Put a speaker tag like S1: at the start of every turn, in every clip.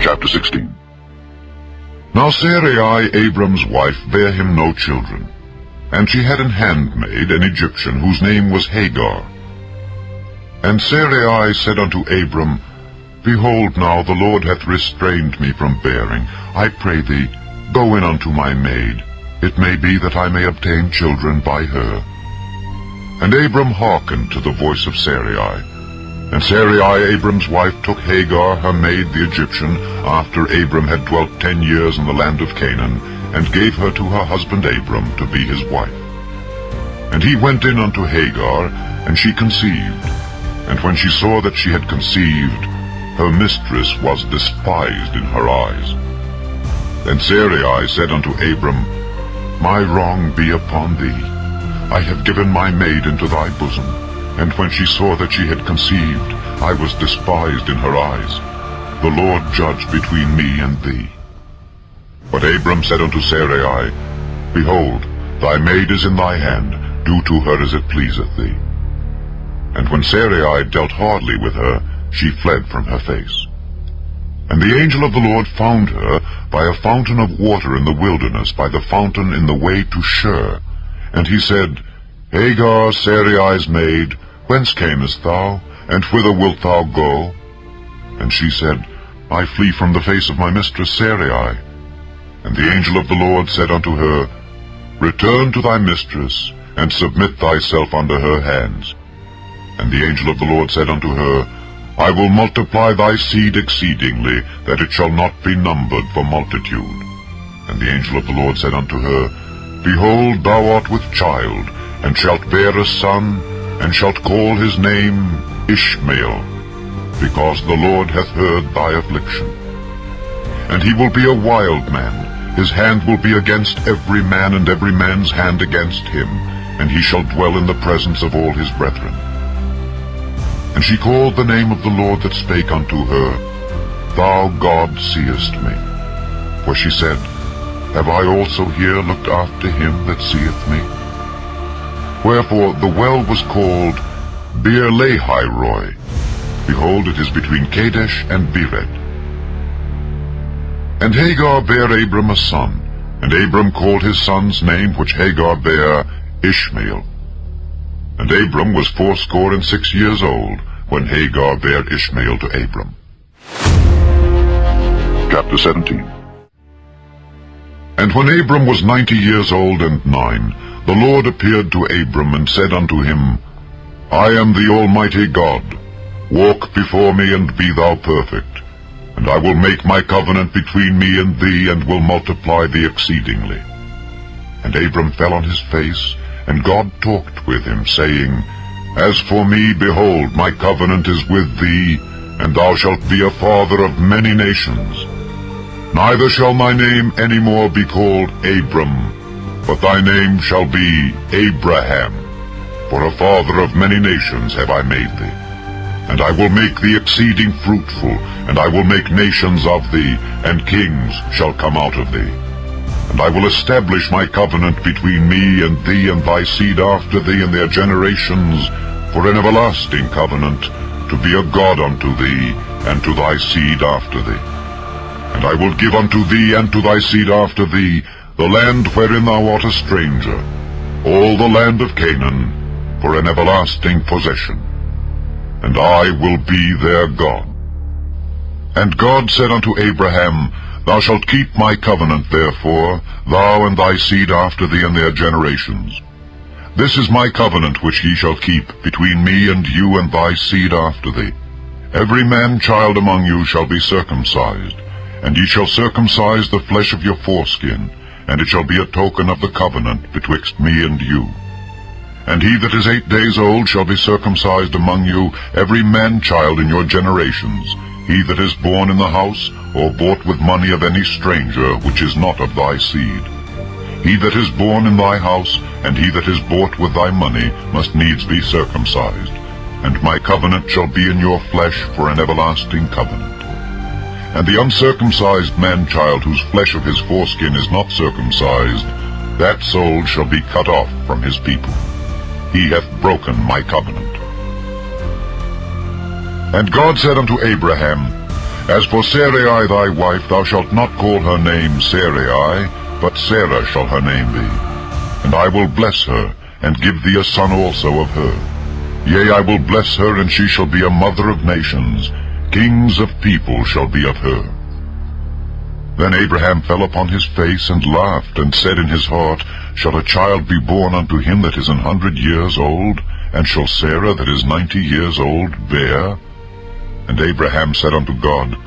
S1: Chapter 16. Now Sarai, Abram's wife, bare him no children, and she had an handmaid, an Egyptian, whose name was Hagar. And Sarai said unto Abram, Behold, now the Lord hath restrained me from bearing. I pray thee, go in unto my maid. It may be that I may obtain children by her. And Abram hearkened to the voice of Sarai. And Sarai, Abram's wife, took Hagar, her maid, the Egyptian, after Abram had dwelt 10 years in the land of Canaan, and gave her to her husband Abram to be his wife. And he went in unto Hagar, and she conceived. And when she saw that she had conceived, her mistress was despised in her eyes. Then Sarai said unto Abram, My wrong be upon thee. I have given my maid into thy bosom. And when she saw that she had conceived, I was despised in her eyes. The Lord judge between me and thee. But Abram said unto Sarai, Behold, thy maid is in thy hand, do to her as it pleaseth thee. And when Sarai dealt hardly with her, she fled from her face. And the angel of the Lord found her by a fountain of water in the wilderness, by the fountain in the way to Shur. And he said, Hagar, Sarai's maid, whence camest thou, and whither wilt thou go? And she said, I flee from the face of my mistress Sarai. And the angel of the Lord said unto her, Return to thy mistress, and submit thyself under her hands. And the angel of the Lord said unto her, I will multiply thy seed exceedingly, that it shall not be numbered for multitude. And the angel of the Lord said unto her, Behold, thou art with child, and shalt bear a son, and shalt call his name Ishmael, because the Lord hath heard thy affliction. And he will be a wild man, his hand will be against every man, and every man's hand against him, and he shall dwell in the presence of all his brethren. And she called the name of the Lord that spake unto her, Thou God seest me. For she said, Have I also here looked after him that seeth me? Wherefore the well was called Beer-lahai-roi. Behold, it is between Kadesh and Bered. And Hagar bare Abram a son, and Abram called his son's name, which Hagar bare, Ishmael. And Abram was 86 years old, when Hagar bare Ishmael to Abram. Chapter 17. And when Abram was 90 years old and 9, the Lord appeared to Abram, and said unto him, I am the Almighty God. Walk before me, and be thou perfect. And I will make my covenant between me and thee, and will multiply thee exceedingly. And Abram fell on his face, and God talked with him, saying, As for me, behold, my covenant is with thee, and thou shalt be a father of many nations. Neither shall thy name any more be called Abram, but thy name shall be Abraham, for a father of many nations have I made thee. And I will make thee exceeding fruitful, and I will make nations of thee, and kings shall come out of thee. And I will establish my covenant between me and thee and thy seed after thee in their generations, for an everlasting covenant, to be a God unto thee, and to thy seed after thee. And I will give unto thee and to thy seed after thee the land wherein thou art a stranger, all the land of Canaan, for an everlasting possession. And I will be their God. And God said unto Abraham, Thou shalt keep my covenant, therefore, thou and thy seed after thee in their generations. This is my covenant which ye shall keep between me and you and thy seed after thee. Every man-child among you shall be circumcised, and ye shall circumcise the flesh of your foreskin, and it shall be a token of the covenant betwixt me and you. And he that is 8 days old shall be circumcised among you, every man-child in your generations, he that is born in the house, or bought with money of any stranger, which is not of thy seed. He that is born in thy house, and he that is bought with thy money, must needs be circumcised. And my covenant shall be in your flesh for an everlasting covenant. And the uncircumcised man-child, whose flesh of his foreskin is not circumcised, that soul shall be cut off from his people. He hath broken my covenant. And God said unto Abraham, As for Sarai thy wife, thou shalt not call her name Sarai, but Sarah shall her name be. And I will bless her, and give thee a son also of her. Yea, I will bless her, and she shall be a mother of nations. Kings of people shall be of her. Then Abraham fell upon his face, and laughed, and said in his heart, Shall a child be born unto him that is 100 years old? And shall Sarah that is 90 years old bear? And Abraham said unto God,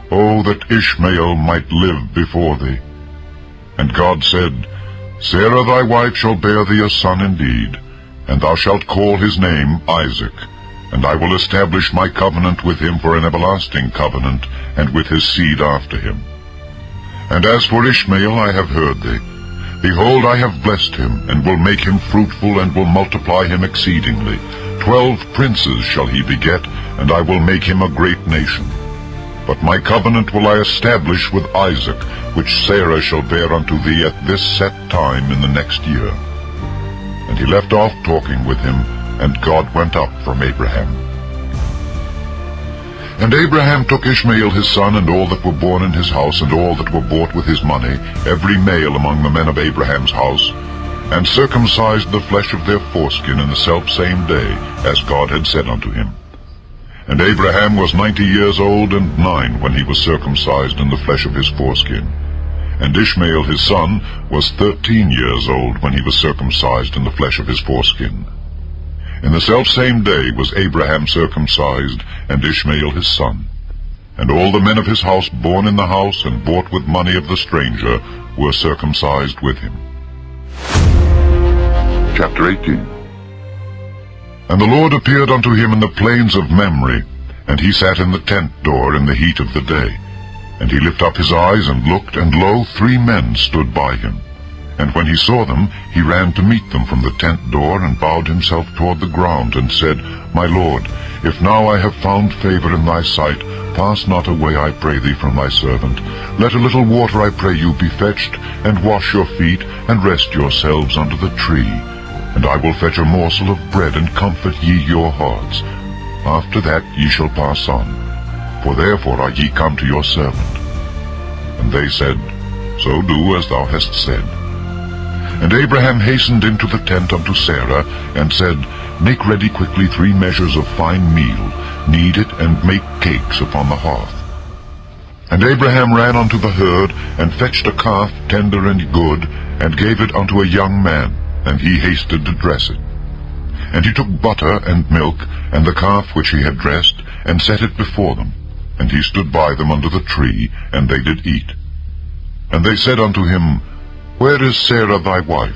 S1: O that Ishmael might live before thee. And God said, Sarah thy wife shall bear thee a son indeed, and thou shalt call his name Isaac. And I will establish my covenant with him for an everlasting covenant, and with his seed after him. And as for Ishmael, I have heard thee. Behold, I have blessed him, and will make him fruitful, and will multiply him exceedingly. 12 princes shall he beget, and I will make him a great nation. But my covenant will I establish with Isaac, which Sarah shall bear unto thee at this set time in the next year. And he left off talking with him, and God went up from Abraham. And Abraham took Ishmael his son, and all that were born in his house, and all that were bought with his money, every male among the men of Abraham's house, and circumcised the flesh of their foreskin in the selfsame day, as God had said unto him. And Abraham was 90 years old and 9 when he was circumcised in the flesh of his foreskin. And Ishmael his son was 13 years old when he was circumcised in the flesh of his foreskin. In the selfsame day was Abraham circumcised, and Ishmael his son. And all the men of his house born in the house, and bought with money of the stranger, were circumcised with him. Chapter 18. And the Lord appeared unto him in the plains of Mamre, and he sat in the tent door in the heat of the day. And he lifted up his eyes, and looked, and lo, 3 men stood by him. And when he saw them, he ran to meet them from the tent door, and bowed himself toward the ground, and said, My Lord, if now I have found favor in thy sight, pass not away, I pray thee, from thy servant. Let a little water, I pray you, be fetched, and wash your feet, and rest yourselves under the tree. And I will fetch a morsel of bread, and comfort ye your hearts. After that ye shall pass on, for therefore are ye come to your servant. And they said, So do as thou hast said. And Abraham hastened into the tent unto Sarah, and said, Make ready quickly 3 measures of fine meal, knead it, and make cakes upon the hearth. And Abraham ran unto the herd, and fetched a calf tender and good, and gave it unto a young man, and he hasted to dress it. And he took butter and milk, and the calf which he had dressed, and set it before them. And he stood by them under the tree, and they did eat. And they said unto him, Where is Sarah thy wife?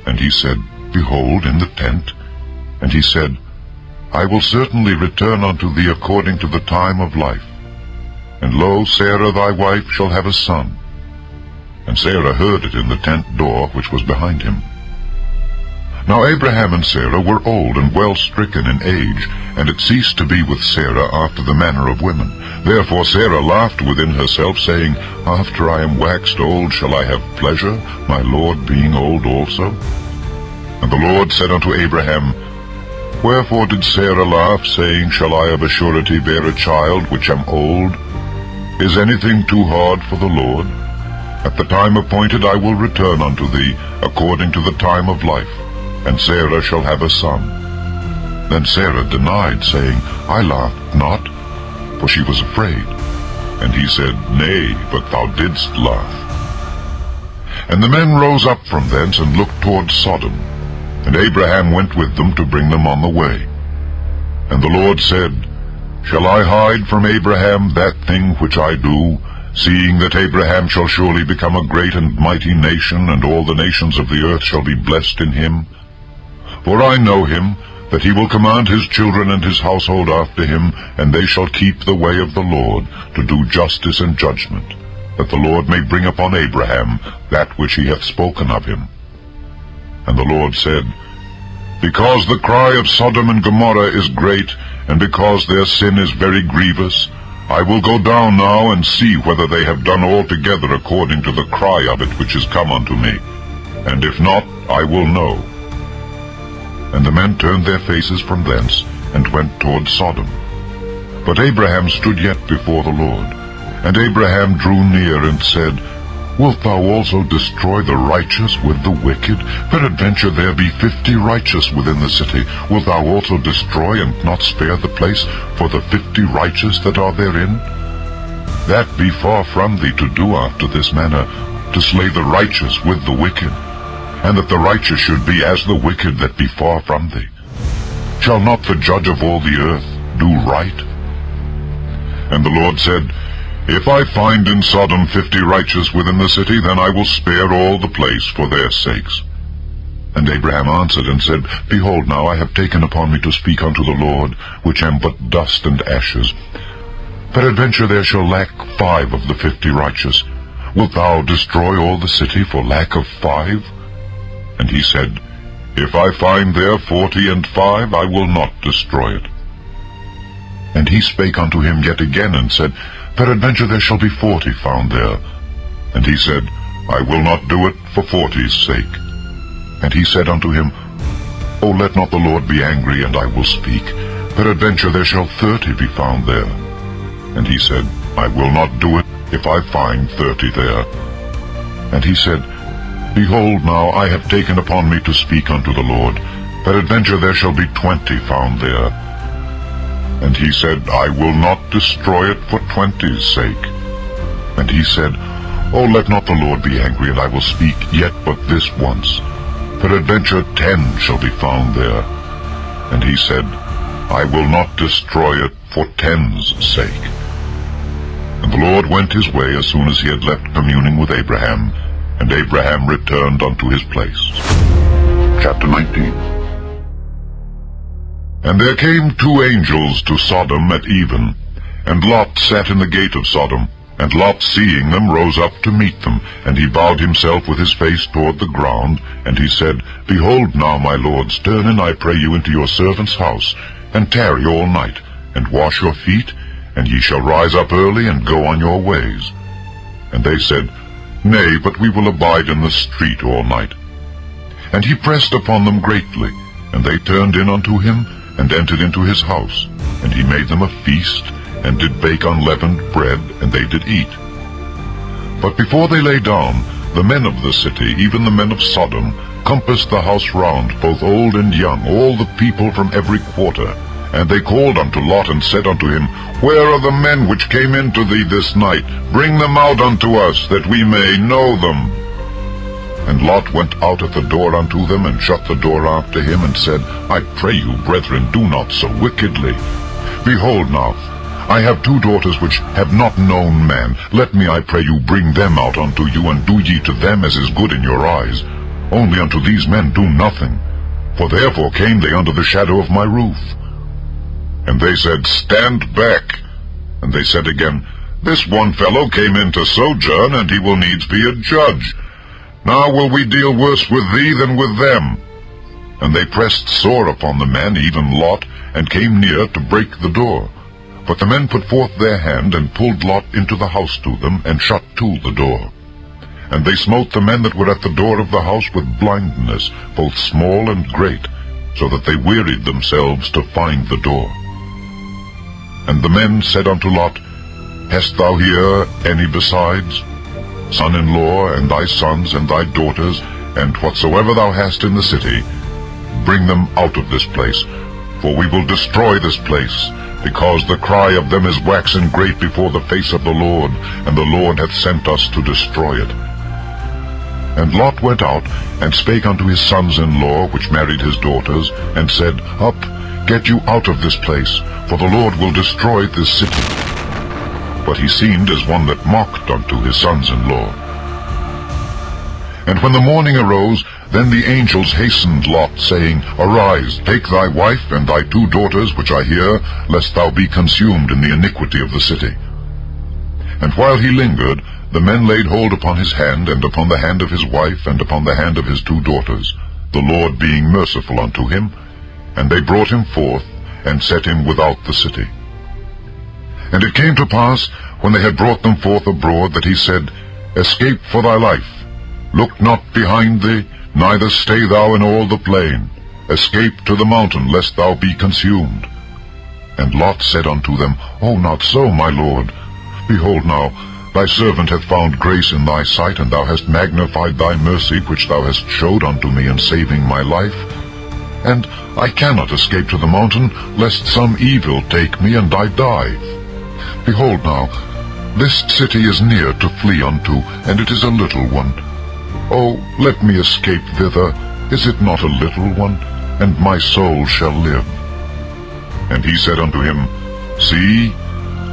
S1: And he said, Behold, in the tent. And he said, I will certainly return unto thee according to the time of life. And lo, Sarah thy wife shall have a son. And Sarah heard it in the tent door which was behind him. Now Abraham and Sarah were old and well stricken in age, and it ceased to be with Sarah after the manner of women. Therefore Sarah laughed within herself, saying, After I am waxed old shall I have pleasure, my Lord being old also? And the Lord said unto Abraham, Wherefore did Sarah laugh, saying, Shall I of a surety bear a child which am old? Is anything too hard for the Lord? At the time appointed I will return unto thee, according to the time of life, and Sarah shall have a son. Then Sarah denied, saying, I laughed not, for she was afraid. And he said, Nay, but thou didst laugh. And the men rose up from thence, and looked toward Sodom. And Abraham went with them to bring them on the way. And the Lord said, Shall I hide from Abraham that thing which I do, seeing that Abraham shall surely become a great and mighty nation, and all the nations of the earth shall be blessed in him? For I know him, that he will command his children and his household after him, and they shall keep the way of the Lord, to do justice and judgment, that the Lord may bring upon Abraham that which he hath spoken of him. And the Lord said, Because the cry of Sodom and Gomorrah is great, and because their sin is very grievous, I will go down now and see whether they have done altogether according to the cry of it which is come unto me. And if not, I will know. And the men turned their faces from thence, and went toward Sodom. But Abraham stood yet before the Lord. And Abraham drew near and said, Wilt thou also destroy the righteous with the wicked? Peradventure there be 50 righteous within the city. Wilt thou also destroy and not spare the place for the 50 righteous that are therein? That be far from thee to do after this manner, to slay the righteous with the wicked, and that the righteous should be as the wicked that be far from thee. Shall not the judge of all the earth do right? And the Lord said, If I find in Sodom 50 righteous within the city, then I will spare all the place for their sakes. And Abraham answered and said, Behold, now I have taken upon me to speak unto the Lord, which am but dust and ashes. Peradventure there shall lack 5 of the 50 righteous. Wilt thou destroy all the city for lack of 5? And he said, If I find there 45, I will not destroy it. And he spake unto him yet again, and said, Peradventure there shall be 40 found there. And he said, I will not do it for 40's sake. And he said unto him, O let not the Lord be angry, and I will speak. Peradventure there shall 30 be found there. And he said, I will not do it if I find 30 there. And he said, Behold, now I have taken upon me to speak unto the Lord. Peradventure there shall be 20 found there. And he said, I will not destroy it for 20's sake. And he said, O let not the Lord be angry, and I will speak yet but this once. Peradventure 10 shall be found there. And he said, I will not destroy it for 10's sake. And the Lord went his way as soon as he had left communing with Abraham, and Abraham returned unto his place. Chapter 19. And there came 2 angels to Sodom at even, and Lot sat in the gate of Sodom. And Lot, seeing them, rose up to meet them, and he bowed himself with his face toward the ground. And he said, Behold now, my lords, turn in, I pray you, into your servant's house, and tarry all night, and wash your feet, and ye shall rise up early, and go on your ways. And they said, Nay, but we will abide in the street all night. And he pressed upon them greatly, and they turned in unto him, and entered into his house. And he made them a feast, and did bake unleavened bread, and they did eat. But before they lay down, the men of the city, even the men of Sodom, compassed the house round, both old and young, all the people from every quarter. And they called unto Lot, and said unto him, Where are the men which came into thee this night? Bring them out unto us, that we may know them. And Lot went out at the door unto them, and shut the door after him, and said, I pray you, brethren, do not so wickedly. Behold now, I have 2 daughters which have not known man. Let me, I pray you, bring them out unto you, and do ye to them as is good in your eyes. Only unto these men do nothing, for therefore came they under the shadow of my roof. And they said, Stand back. And they said again, This one fellow came in to sojourn, and he will needs be a judge. Now will we deal worse with thee than with them. And they pressed sore upon the men, even Lot, and came near to break the door. But the men put forth their hand, and pulled Lot into the house to them, and shut to the door. And they smote the men that were at the door of the house with blindness, both small and great, so that they wearied themselves to find the door. And the men said unto Lot, Hast thou here any besides? Son-in-law, and thy sons, and thy daughters, and whatsoever thou hast in the city, bring them out of this place, for we will destroy this place, because the cry of them is waxen great before the face of the Lord, and the Lord hath sent us to destroy it. And Lot went out, and spake unto his sons-in-law, which married his daughters, and said, Up, get you out of this place, for the Lord will destroy this city. But he seemed as one that mocked unto his sons-in-law. And when the morning arose, then the angels hastened Lot, saying, Arise, take thy wife and thy 2 daughters, which are here, lest thou be consumed in the iniquity of the city. And while he lingered, the men laid hold upon his hand, and upon the hand of his wife, and upon the hand of his 2 daughters, the Lord being merciful unto him. And they brought him forth, and set him without the city. And it came to pass, when they had brought them forth abroad, that he said, Escape for thy life. Look not behind thee, neither stay thou in all the plain. Escape to the mountain, lest thou be consumed. And Lot said unto them, O not so, my lord, Behold now, thy servant hath found grace in thy sight, and thou hast magnified thy mercy, which thou hast showed unto me in saving my life. And I cannot escape to the mountain, lest some evil take me, and I die. Behold now, this city is near to flee unto, and it is a little one. O, let me escape thither. Is it not a little one? And my soul shall live. And he said unto him, See,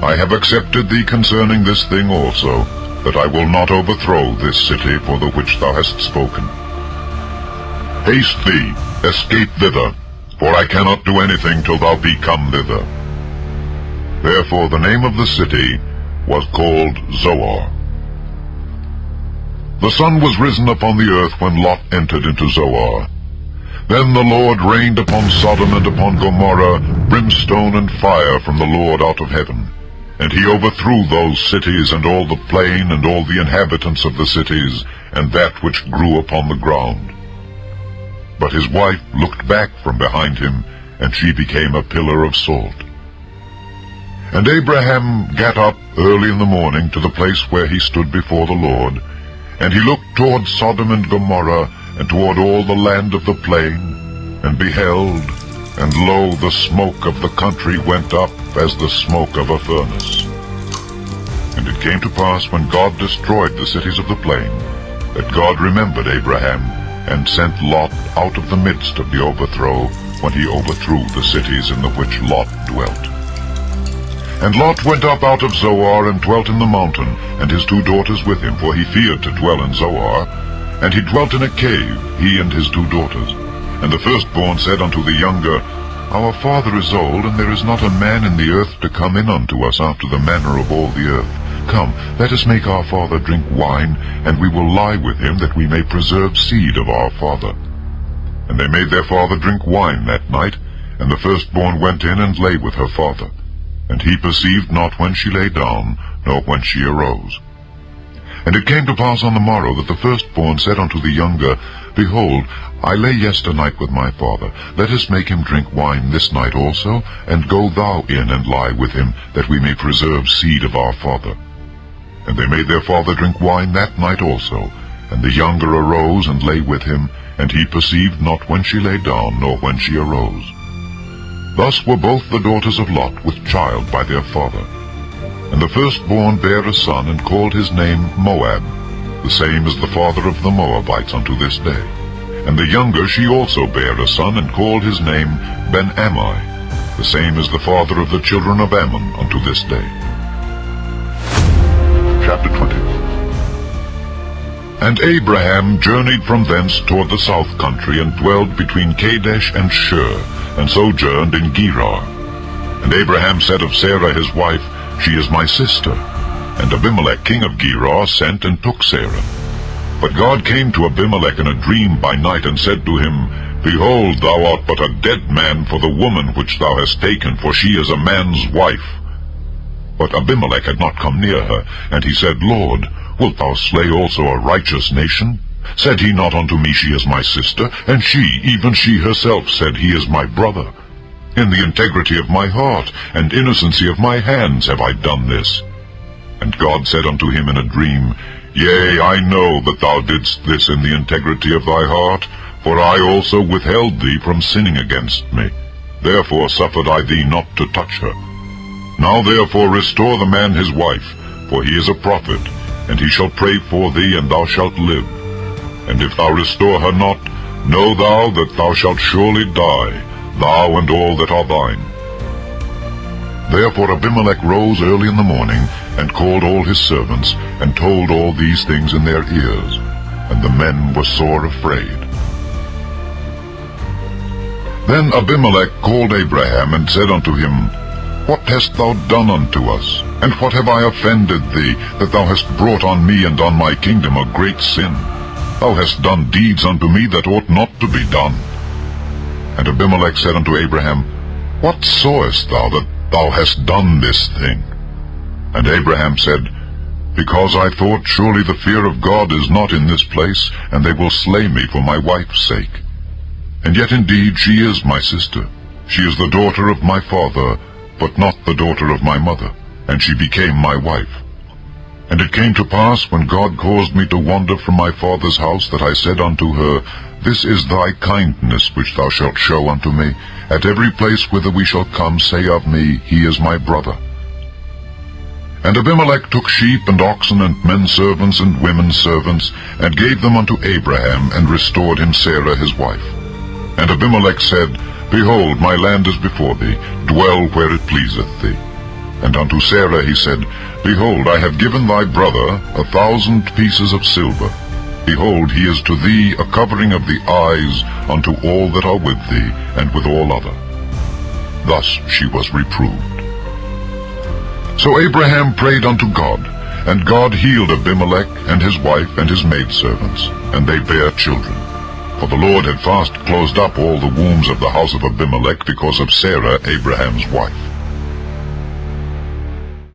S1: I have accepted thee concerning this thing also, that I will not overthrow this city for the which thou hast spoken. Haste thee, escape thither, for I cannot do anything till thou be come thither. Therefore the name of the city was called Zoar. The sun was risen upon the earth when Lot entered into Zoar. Then the Lord rained upon Sodom and upon Gomorrah brimstone and fire from the Lord out of heaven. And he overthrew those cities, and all the plain, and all the inhabitants of the cities, and that which grew upon the ground. But his wife looked back from behind him, and she became a pillar of salt. And Abraham gat up early in the morning to the place where he stood before the Lord, and he looked toward Sodom and Gomorrah, and toward all the land of the plain, and beheld, and lo, the smoke of the country went up as the smoke of a furnace. And it came to pass, when God destroyed the cities of the plain, that God remembered Abraham, and sent Lot out of the midst of the overthrow, when he overthrew the cities in the which Lot dwelt. And Lot went up out of Zoar, and dwelt in the mountain, and his 2 daughters with him, for he feared to dwell in Zoar. And he dwelt in a cave, he and his 2 daughters. And the firstborn said unto the younger, Our father is old, and there is not a man in the earth to come in unto us after the manner of all the earth. Come, let us make our father drink wine, and we will lie with him, that we may preserve seed of our father. And they made their father drink wine that night, and the firstborn went in and lay with her father. And he perceived not when she lay down, nor when she arose. And it came to pass on the morrow, that the firstborn said unto the younger, Behold, I lay yesternight with my father. Let us make him drink wine this night also, and go thou in and lie with him, that we may preserve seed of our father. And they made their father drink wine that night also. And the younger arose and lay with him, and he perceived not when she lay down, nor when she arose. Thus were both the daughters of Lot with child by their father. And the firstborn bare a son, and called his name Moab. The same is the father of the Moabites unto this day. And the younger she also bare a son, and called his name Ben-Ammi. The same is the father of the children of Ammon unto this day. Chapter 20. And Abraham journeyed from thence toward the south country, and dwelled between Kadesh and Shur, and sojourned in Gerar. And Abraham said of Sarah his wife, She is my sister. And Abimelech king of Gerar sent and took Sarah. But God came to Abimelech in a dream by night, and said to him, Behold, thou art but a dead man for the woman which thou hast taken, for she is a man's wife. But Abimelech had not come near her. And he said, Lord, wilt thou slay also a righteous nation? Said he not unto me, She is my sister? And she, even she herself, said, He is my brother. In the integrity of my heart, and innocency of my hands have I done this. And God said unto him in a dream, Yea, I know that thou didst this in the integrity of thy heart, for I also withheld thee from sinning against me. Therefore suffered I thee not to touch her. Now therefore restore the man his wife, for he is a prophet, and he shall pray for thee, and thou shalt live. And if thou restore her not, know thou that thou shalt surely die, thou and all that are thine. Therefore Abimelech rose early in the morning, and called all his servants, and told all these things in their ears. And the men were sore afraid. Then Abimelech called Abraham, and said unto him, What hast thou done unto us? And what have I offended thee, that thou hast brought on me and on my kingdom a great sin? Thou hast done deeds unto me that ought not to be done. And Abimelech said unto Abraham, What sawest thou that thou hast done this thing? And Abraham said, Because I thought, surely the fear of God is not in this place, and they will slay me for my wife's sake. And yet indeed she is my sister. She is the daughter of my father, but not the daughter of my mother, and she became my wife. And it came to pass, when God caused me to wander from my father's house, that I said unto her, This is thy kindness which thou shalt show unto me. At every place whither we shall come, say of me, He is my brother. And Abimelech took sheep and oxen and men servants and women servants, and gave them unto Abraham, and restored him Sarah his wife. And Abimelech said, Behold, my land is before thee, dwell where it pleaseth thee. And unto Sarah he said, Behold, I have given thy brother 1,000 pieces of silver. Behold, he is to thee a covering of the eyes unto all that are with thee, and with all other. Thus she was reproved. So Abraham prayed unto God, and God healed Abimelech and his wife and his maidservants, and they bare children. For the Lord had fast closed up all the wombs of the house of Abimelech because of Sarah, Abraham's wife.